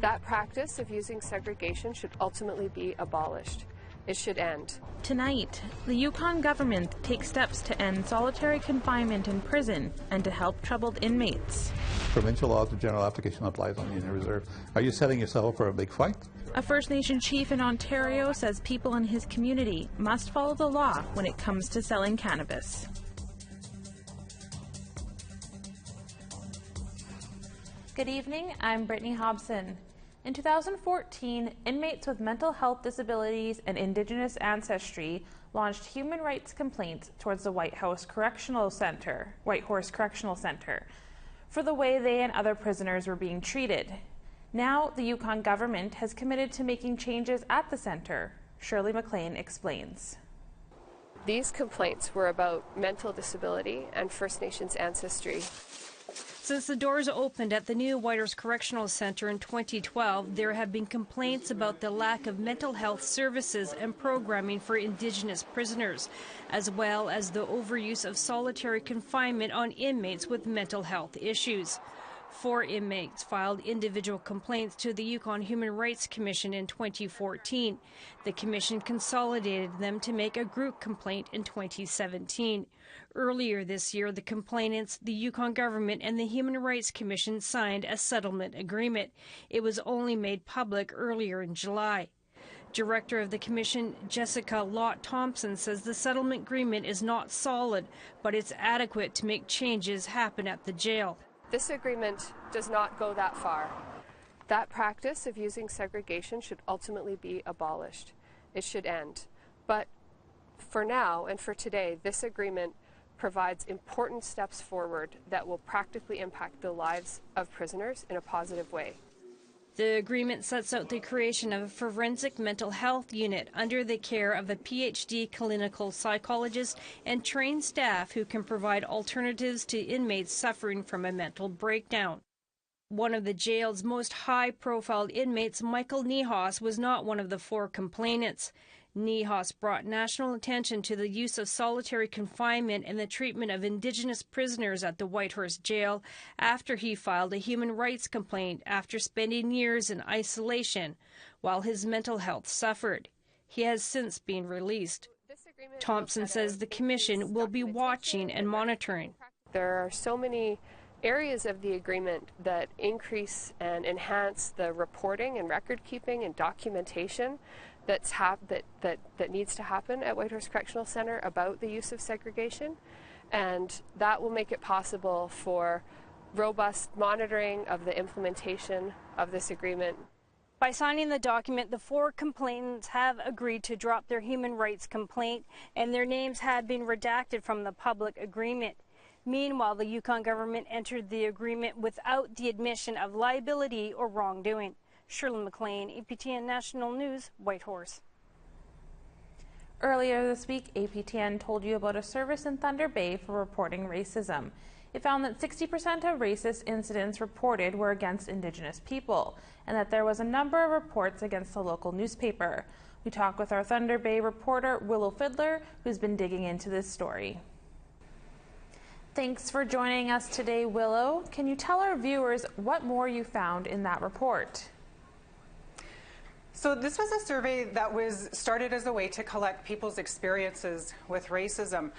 That practice of using segregation should ultimately be abolished. It should end. Tonight, the Yukon Government takes steps to end solitary confinement in prison and to help troubled inmates. Provincial law of general application applies on the Indian Reserve. Are you setting yourself up for a big fight? A First Nation chief in Ontario says people in his community must follow the law when it comes to selling cannabis. Good evening, I'm Brittany Hobson. In 2014, inmates with mental health disabilities and Indigenous ancestry launched human rights complaints towards the Whitehorse Correctional Center for the way they and other prisoners were being treated. Now, the Yukon Government has committed to making changes at the center. Shirley McLean explains. These complaints were about mental disability and First Nations ancestry. Since the doors opened at the new Whitehorse Correctional Center in 2012, there have been complaints about the lack of mental health services and programming for Indigenous prisoners, as well as the overuse of solitary confinement on inmates with mental health issues. 4 inmates filed individual complaints to the Yukon Human Rights Commission in 2014. The commission consolidated them to make a group complaint in 2017. Earlier this year, the complainants, the Yukon Government, and the Human Rights Commission signed a settlement agreement. It was only made public earlier in July. Director of the Commission, Jessica Lott-Thompson, says the settlement agreement is not solid, but it's adequate to make changes happen at the jail. This agreement does not go that far. That practice of using segregation should ultimately be abolished. It should end. But for now and for today, this agreement provides important steps forward that will practically impact the lives of prisoners in a positive way. The agreement sets out the creation of a forensic mental health unit under the care of a PhD clinical psychologist and trained staff who can provide alternatives to inmates suffering from a mental breakdown. One of the jail's most high-profile inmates, Michael Niehaus, was not one of the 4 complainants. Niehaus brought national attention to the use of solitary confinement and the treatment of Indigenous prisoners at the Whitehorse jail after he filed a human rights complaint after spending years in isolation while his mental health suffered. He has since been released. Thompson says the commission will be watching and monitoring. There are so many areas of the agreement that increase and enhance the reporting and record keeping and documentation that needs to happen at Whitehorse Correctional Center about the use of segregation, and that will make it possible for robust monitoring of the implementation of this agreement. By signing the document, the 4 complainants have agreed to drop their human rights complaint, and their names had been redacted from the public agreement. Meanwhile, the Yukon Government entered the agreement without the admission of liability or wrongdoing. Shirley McLean, APTN National News, Whitehorse. Earlier this week, APTN told you about a service in Thunder Bay for reporting racism. It found that 60% of racist incidents reported were against Indigenous people, and that there was a number of reports against the local newspaper. We talked with our Thunder Bay reporter, Willow Fiddler, who's been digging into this story. Thanks for joining us today, Willow. Can you tell our viewers what more you found in that report? So this was a survey that was started as a way to collect people's experiences with racism,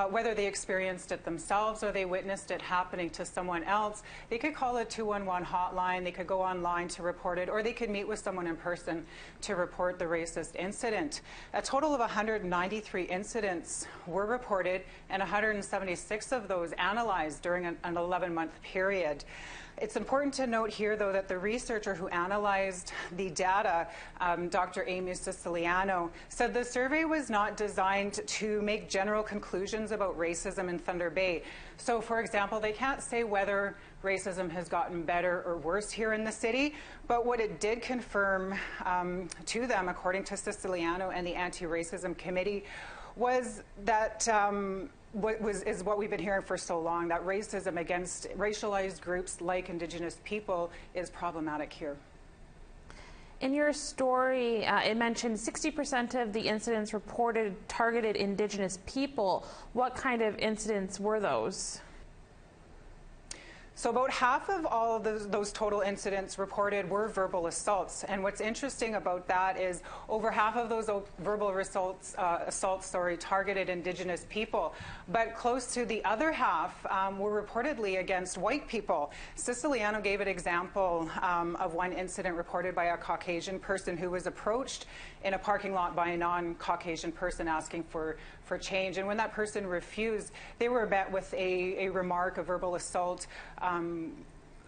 whether they experienced it themselves or they witnessed it happening to someone else. They could call a 211 hotline, they could go online to report it, or they could meet with someone in person to report the racist incident. A total of 193 incidents were reported, and 176 of those analyzed during an 11-month period. It's important to note here, though, that the researcher who analyzed the data, Dr. Amy Siciliano, said the survey was not designed to make general conclusions about racism in Thunder Bay. So, for example, they can't say whether racism has gotten better or worse here in the city, but what it did confirm to them, according to Siciliano and the Anti-Racism Committee, was that what we've been hearing for so long, that racism against racialized groups like Indigenous people is problematic here. In your story, it mentioned 60% of the incidents reported targeted Indigenous people. What kind of incidents were those? So about half of all of those total incidents reported were verbal assaults. And what's interesting about that is over half of those verbal assaults targeted Indigenous people. But close to the other half were reportedly against white people. Siciliano gave an example of one incident reported by a Caucasian person who was approached in a parking lot by a non-Caucasian person asking for change. And when that person refused, they were met with a remark, a verbal assault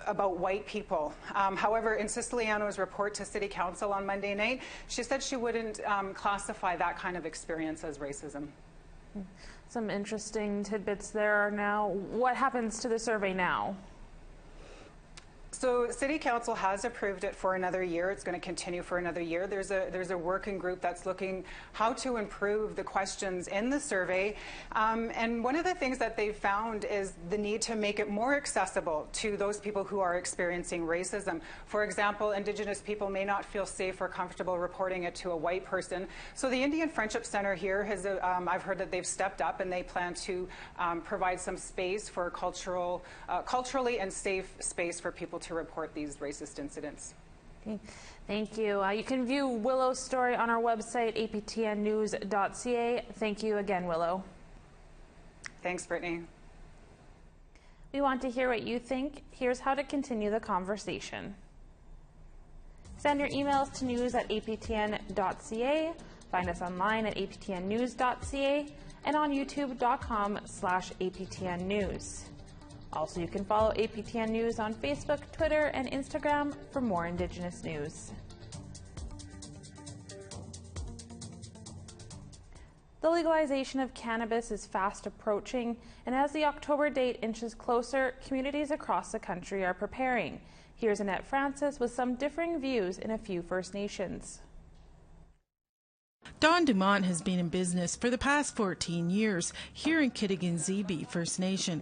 about white people. However, in Siciliano's report to City Council on Monday night, she said she wouldn't classify that kind of experience as racism. Some interesting tidbits there. Now, what happens to the survey now? So City Council has approved it for another year. It's going to continue for another year. There's a working group that's looking how to improve the questions in the survey. And one of the things that they've found is the need to make it more accessible to those people who are experiencing racism. For example, Indigenous people may not feel safe or comfortable reporting it to a white person. So the Indian Friendship Center here has, I've heard that they've stepped up and they plan to provide some space for culturally and safe space for people to report these racist incidents. Okay. Thank you. You can view Willow's story on our website, aptnnews.ca. Thank you again, Willow. Thanks, Brittany. We want to hear what you think. Here's how to continue the conversation. Send your emails to news@aptn.ca. Find us online at aptnnews.ca and on youtube.com/aptnnews. Also, you can follow APTN News on Facebook, Twitter, and Instagram for more Indigenous news. The legalization of cannabis is fast approaching, and as the October date inches closer, communities across the country are preparing. Here's Annette Francis with some differing views in a few First Nations. Don Dumont has been in business for the past 14 years here in Kitigan-Zibi First Nation.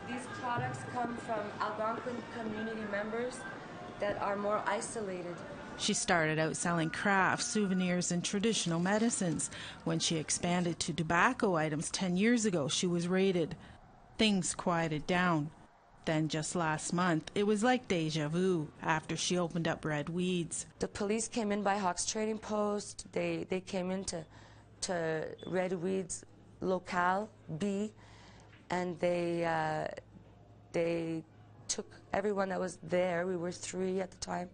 These products come from Algonquin community members that are more isolated. She started out selling crafts, souvenirs, and traditional medicines. When she expanded to tobacco items 10 years ago, she was raided. Things quieted down. Then just last month, it was like deja vu after she opened up Red Weeds. The police came in by Hawks Trading Post. They came into Red Weeds Locale B, and they took everyone that was there. We were 3 at the time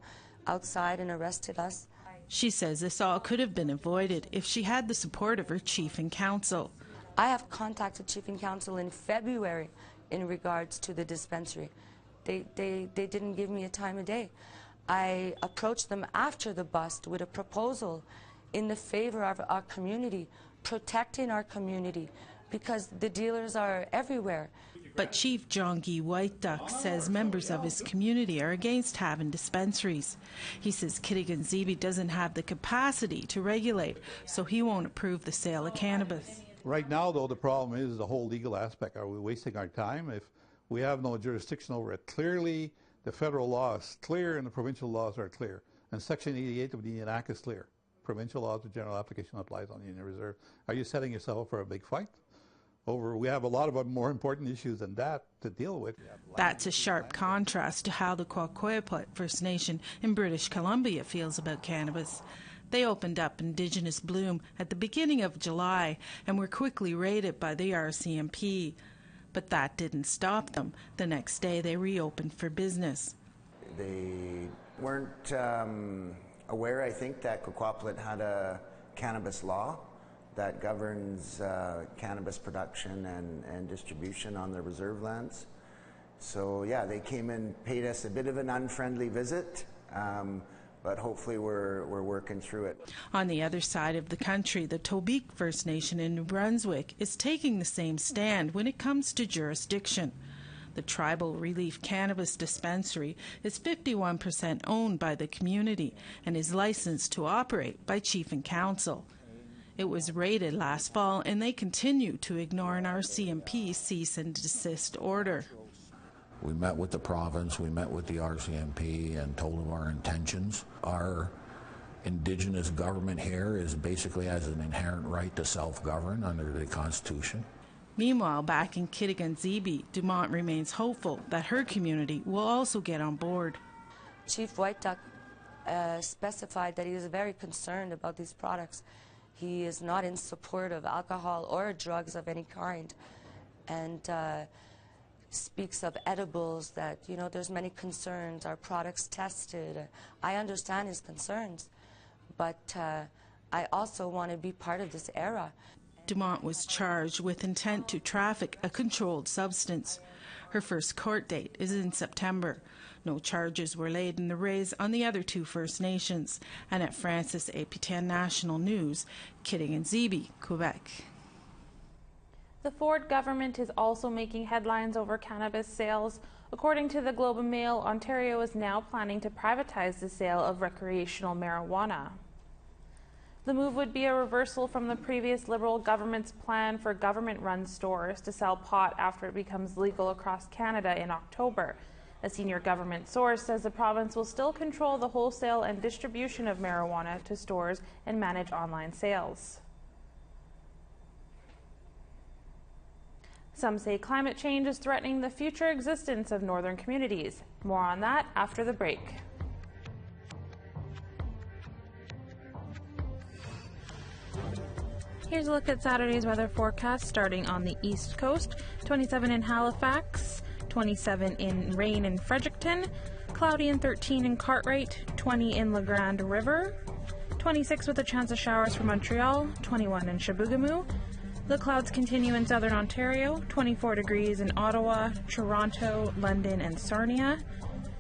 outside and arrested us. She says this all could have been avoided if she had the support of her chief and council. I have contacted chief and council in February in regards to the dispensary. They didn't give me a time of day. I approached them after the bust with a proposal in the favor of our community, protecting our community, because the dealers are everywhere. But Chief John Guy White Duck says members of his community are against having dispensaries. He says Kitigan-Zibi doesn't have the capacity to regulate, so he won't approve the sale of cannabis. Right now, though, the problem is the whole legal aspect. Are we wasting our time if we have no jurisdiction over it? Clearly, the federal law is clear and the provincial laws are clear. And Section 88 of the Indian Act is clear. Provincial laws of general application applies on the Indian Reserve. Are you setting yourself up for a big fight? We have a lot of more important issues than that to deal with. That's a sharp contrast to how the Kwakwaka'wakw First Nation in British Columbia feels about cannabis. They opened up Indigenous Bloom at the beginning of July and were quickly raided by the RCMP. But that didn't stop them. The next day they reopened for business. They weren't aware, I think, that Kwakwaka'wakw had a cannabis law that governs cannabis production and distribution on the reserve lands. So yeah, they came and paid us a bit of an unfriendly visit, but hopefully we're working through it. On the other side of the country, the Tobique First Nation in New Brunswick is taking the same stand when it comes to jurisdiction. The Tribal Relief Cannabis Dispensary is 51% owned by the community and is licensed to operate by Chief and Council. It was raided last fall, and they continue to ignore an RCMP cease and desist order. We met with the province, we met with the RCMP and told them our intentions. Our Indigenous government here is basically has an inherent right to self-govern under the Constitution. Meanwhile, back in Kittigan-Zibi, Dumont remains hopeful that her community will also get on board. Chief White Duck specified that he is very concerned about these products. He is not in support of alcohol or drugs of any kind, and speaks of edibles, that, you know, there's many concerns. Are products tested? I understand his concerns, but I also want to be part of this era. Dumont was charged with intent to traffic a controlled substance. Her first court date is in September. No charges were laid in the raids on the other two First Nations. Annette Francis, APTN National News, Kittigan-Zibi, Quebec. The Ford government is also making headlines over cannabis sales. According to the Globe and Mail, Ontario is now planning to privatize the sale of recreational marijuana. The move would be a reversal from the previous Liberal government's plan for government-run stores to sell pot after it becomes legal across Canada in October. A senior government source says the province will still control the wholesale and distribution of marijuana to stores and manage online sales. Some say climate change is threatening the future existence of northern communities. More on that after the break. Here's a look at Saturday's weather forecast starting on the East Coast. 27 in Halifax, 27 in rain in Fredericton, cloudy and 13 in Cartwright, 20 in La Grande River, 26 with a chance of showers for Montreal, 21 in Chibougamau. The clouds continue in southern Ontario, 24 degrees in Ottawa, Toronto, London, and Sarnia,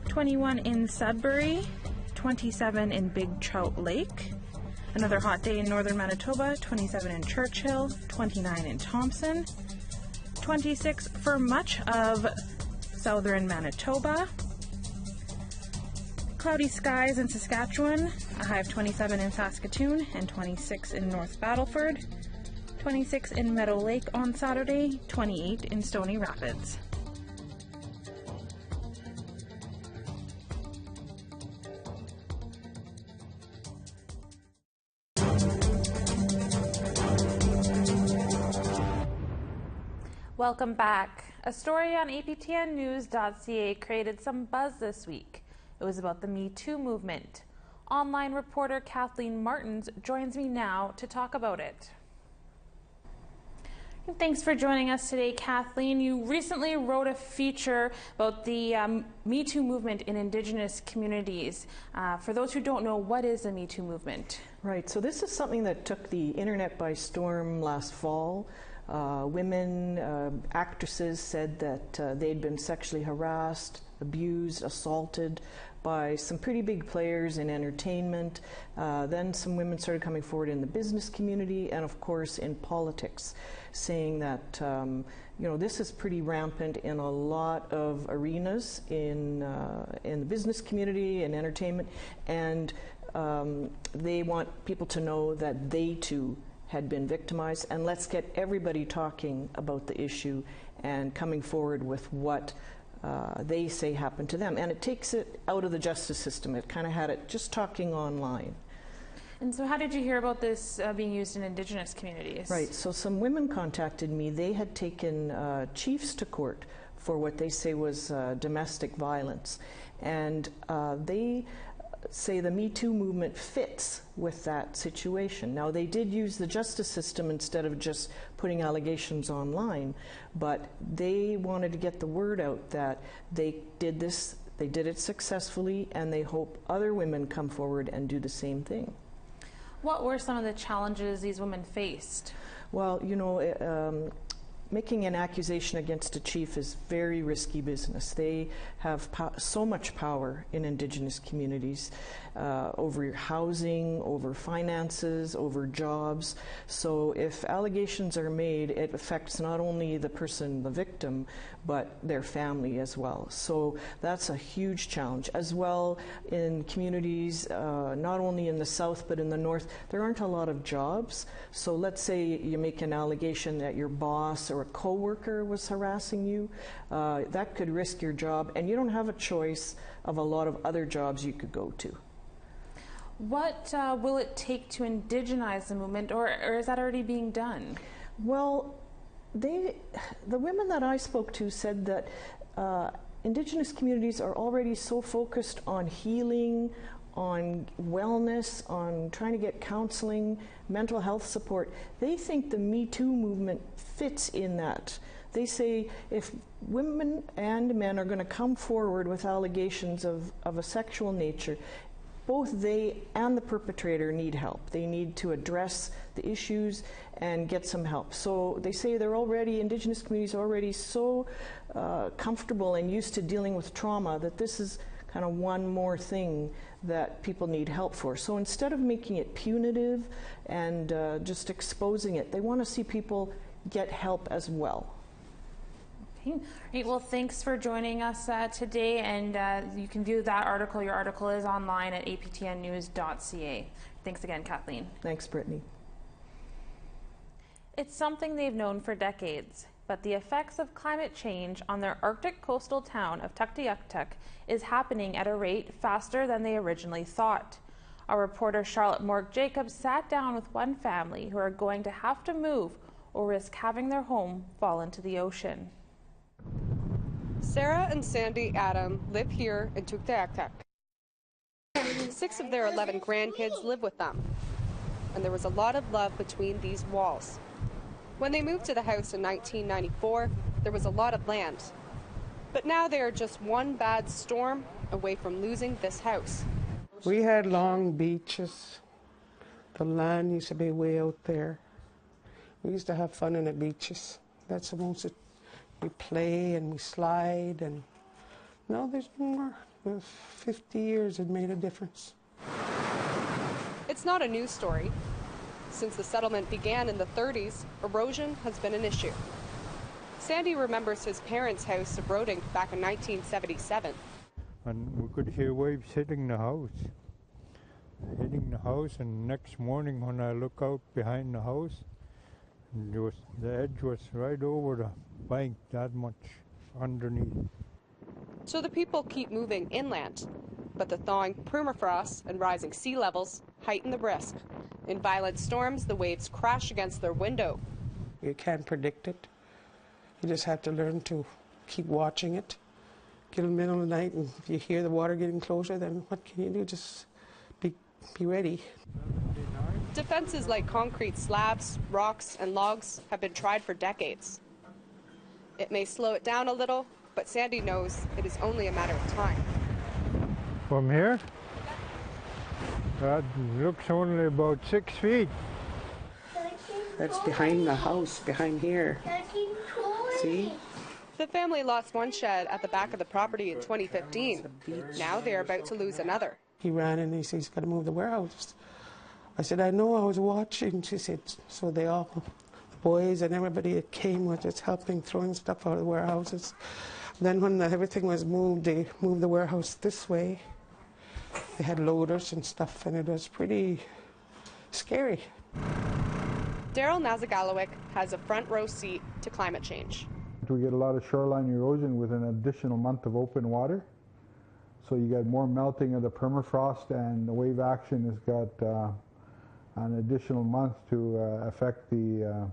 21 in Sudbury, 27 in Big Trout Lake. Another hot day in northern Manitoba, 27 in Churchill, 29 in Thompson, 26 for much of southern Manitoba. Cloudy skies in Saskatchewan, a high of 27 in Saskatoon and 26 in North Battleford, 26 in Meadow Lake on Saturday, 28 in Stony Rapids. Welcome back. A story on APTNnews.ca created some buzz this week. It was about the Me Too movement. Online reporter Kathleen Martins joins me now to talk about it. Thanks for joining us today, Kathleen. You recently wrote a feature about the Me Too movement in Indigenous communities. For those who don't know, what is the Me Too movement? Right, so this is something that took the internet by storm last fall. Women, actresses said that they'd been sexually harassed, abused, assaulted by some pretty big players in entertainment. Then some women started coming forward in the business community and, of course, in politics, saying that you know, this is pretty rampant in a lot of arenas in the business community and entertainment, and they want people to know that they too had been victimized, and let's get everybody talking about the issue and coming forward with what they say happened to them. And it takes it out of the justice system. It kind of had it just talking online. And so how did you hear about this being used in Indigenous communities? Right, so some women contacted me. They had taken chiefs to court for what they say was domestic violence. And they say the Me Too movement fits with that situation. Now, they did use the justice system instead of just putting allegations online, but they wanted to get the word out that they did this, they did it successfully, and they hope other women come forward and do the same thing. What were some of the challenges these women faced? Well, you know, making an accusation against a chief is very risky business. They have so much power in Indigenous communities over housing, over finances, over jobs. So if allegations are made, it affects not only the person, the victim, but their family as well. So that's a huge challenge. As well, in communities, not only in the south but in the north, there aren't a lot of jobs. So let's say you make an allegation that your boss or a coworker was harassing you, that could risk your job, and you don't have a choice of a lot of other jobs you could go to. What will it take to indigenize the movement, or is that already being done? Well, the women that I spoke to said that Indigenous communities are already so focused on healing, on wellness, on trying to get counseling, mental health support. They think the Me Too movement fits in that. They say if women and men are going to come forward with allegations of a sexual nature, both they and the perpetrator need help. They need to address the issues and get some help. So they say Indigenous communities are already so comfortable and used to dealing with trauma that this is kind of one more thing that people need help for. So instead of making it punitive and just exposing it, they want to see people get help as well. Okay. Right, well, thanks for joining us today, and you can view that article. Your article is online at aptnnews.ca. Thanks again, Kathleen. Thanks, Brittany. It's something they've known for decades, but the effects of climate change on their Arctic coastal town of Tuktoyaktuk is happening at a rate faster than they originally thought. Our reporter Charlotte Morg-Jacobs sat down with one family who are going to have to move or risk having their home fall into the ocean. Sarah and Sandy Adam live here in Tuktoyaktuk. 6 of their 11 grandkids live with them, and there was a lot of love between these walls. When they moved to the house in 1994, there was a lot of land. But now they are just one bad storm away from losing this house. We had long beaches. The land used to be way out there. We used to have fun in the beaches. That's the most. We play and we slide, and now there's more. 50 years it made a difference. It's not a news story. Since the settlement began in the 30s, erosion has been an issue. Sandy remembers his parents' house eroding back in 1977. And we could hear waves hitting the house. And next morning when I look out behind the house, the edge was right over the bank, that much underneath. So the people keep moving inland, but the thawing permafrost and rising sea levels heighten the risk. In violent storms, the waves crash against their window. You can't predict it. You just have to learn to keep watching it. Get in the middle of the night, and if you hear the water getting closer, then what can you do? Just be ready. Defenses like concrete slabs, rocks, and logs have been tried for decades. It may slow it down a little, but Sandy knows it is only a matter of time. From here? That looks only about 6 feet. That's behind the house, behind here. See? The family lost one shed at the back of the property in 2015. Now they are about to lose another. He ran and he said, he's got to move the warehouse. I said, I know, I was watching. She said, so they all, the boys and everybody that came was just helping, throwing stuff out of the warehouses. Then when everything was moved, they moved the warehouse this way. They had loaders and stuff, and it was pretty scary. Daryl Nazagalowik has a front row seat to climate change. We get a lot of shoreline erosion with an additional month of open water. So you get more melting of the permafrost, and the wave action has got an additional month to affect the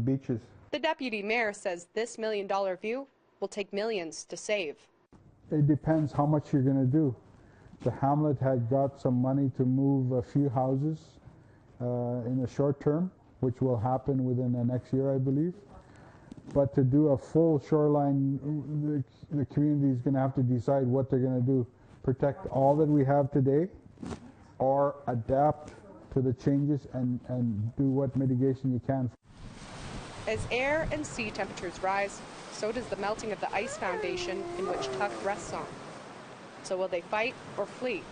beaches. The deputy mayor says this $1 million view will take millions to save. It depends how much you're going to do. The hamlet had got some money to move a few houses in the short term, which will happen within the next year, I believe. But to do a full shoreline, the community is going to have to decide what they're going to do. Protect all that we have today, or adapt to the changes and do what mitigation you can. As air and sea temperatures rise, so does the melting of the ice foundation in which Tuk rests on. So will they fight or flee?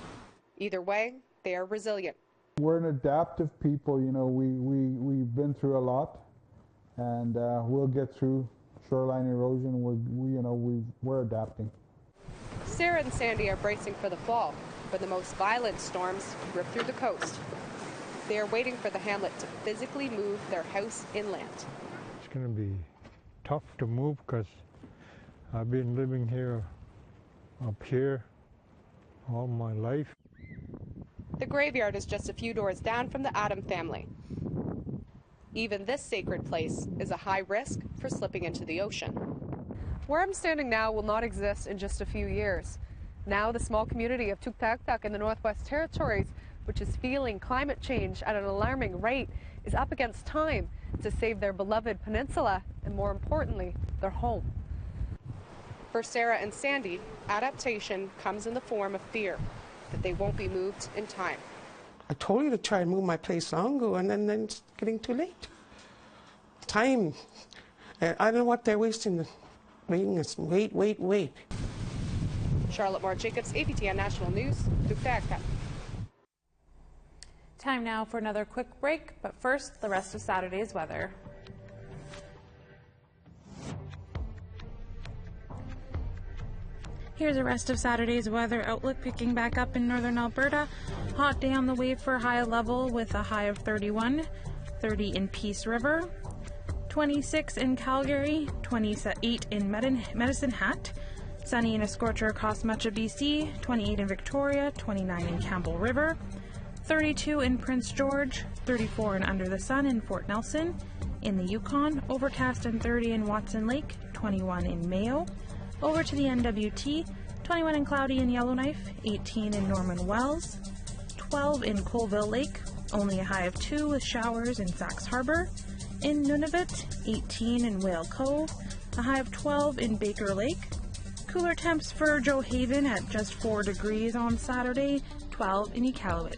Either way, they are resilient. We're an adaptive people, you know, we've been through a lot, and we'll get through shoreline erosion. We're adapting. Sarah and Sandy are bracing for the fall, when the most violent storms rip through the coast. They are waiting for the hamlet to physically move their house inland. It's going to be tough to move because I've been living here, up here, all my life. The graveyard is just a few doors down from the Adam family. Even this sacred place is a high risk for slipping into the ocean. Where I'm standing now will not exist in just a few years. Now the small community of Tuktaktak in the Northwest Territories, which is feeling climate change at an alarming rate, is up against time to save their beloved peninsula and, more importantly, their home. For Sarah and Sandy, adaptation comes in the form of fear that they won't be moved in time. I told you to try and move my place long ago, and then it's getting too late. Time. I don't know what they're wasting. Wait. Charlotte Moore-Jacobs, APTN National News, Tuktaktak. Time now for another quick break, but first, the rest of Saturday's weather. Here's the rest of Saturday's weather outlook, picking back up in northern Alberta. Hot day on the way for high level with a high of 31, 30 in Peace River, 26 in Calgary, 28 in Medicine Hat, sunny and a scorcher across much of BC, 28 in Victoria, 29 in Campbell River, 32 in Prince George, 34 in Under the Sun in Fort Nelson, in the Yukon, overcast and 30 in Watson Lake, 21 in Mayo. Over to the NWT, 21 in Cloudy in Yellowknife, 18 in Norman Wells, 12 in Colville Lake, only a high of 2 with showers in Sax Harbor. In Nunavut, 18 in Whale Cove, a high of 12 in Baker Lake. Cooler temps for Joe Haven at just 4 degrees on Saturday, 12 in Iqaluit.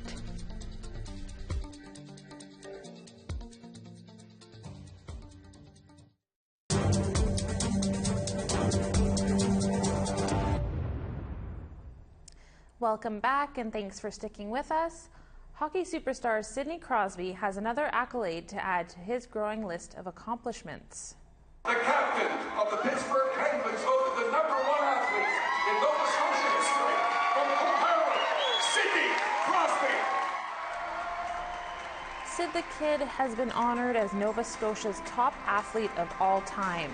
Welcome back, and thanks for sticking with us. Hockey superstar Sidney Crosby has another accolade to add to his growing list of accomplishments. The captain of the Pittsburgh Penguins, voted the #1 athlete in Nova Scotia history from Coquitlam, Sidney Crosby. Sid the Kid has been honored as Nova Scotia's top athlete of all time.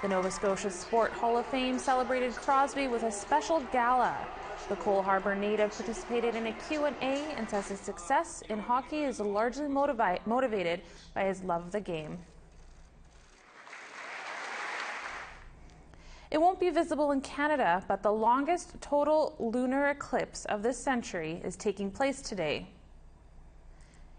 The Nova Scotia Sport Hall of Fame celebrated Crosby with a special gala. The Cole Harbour native participated in a Q&A and says his success in hockey is largely motivated by his love of the game. It won't be visible in Canada, but the longest total lunar eclipse of this century is taking place today.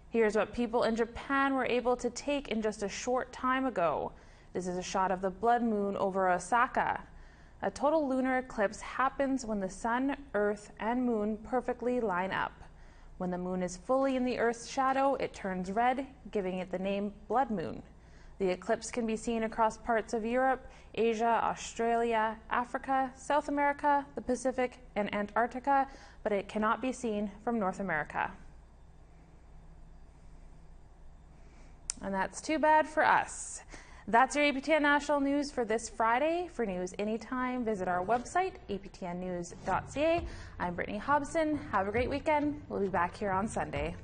Here's what people in Japan were able to take in just a short time ago. This is a shot of the blood moon over Osaka. A total lunar eclipse happens when the sun, earth, and moon perfectly line up. When the moon is fully in the earth's shadow, it turns red, giving it the name blood moon. The eclipse can be seen across parts of Europe, Asia, Australia, Africa, South America, the Pacific, and Antarctica, but it cannot be seen from North America. And that's too bad for us. That's your APTN National News for this Friday. For news anytime, visit our website, aptnnews.ca. I'm Brittany Hobson. Have a great weekend. We'll be back here on Sunday.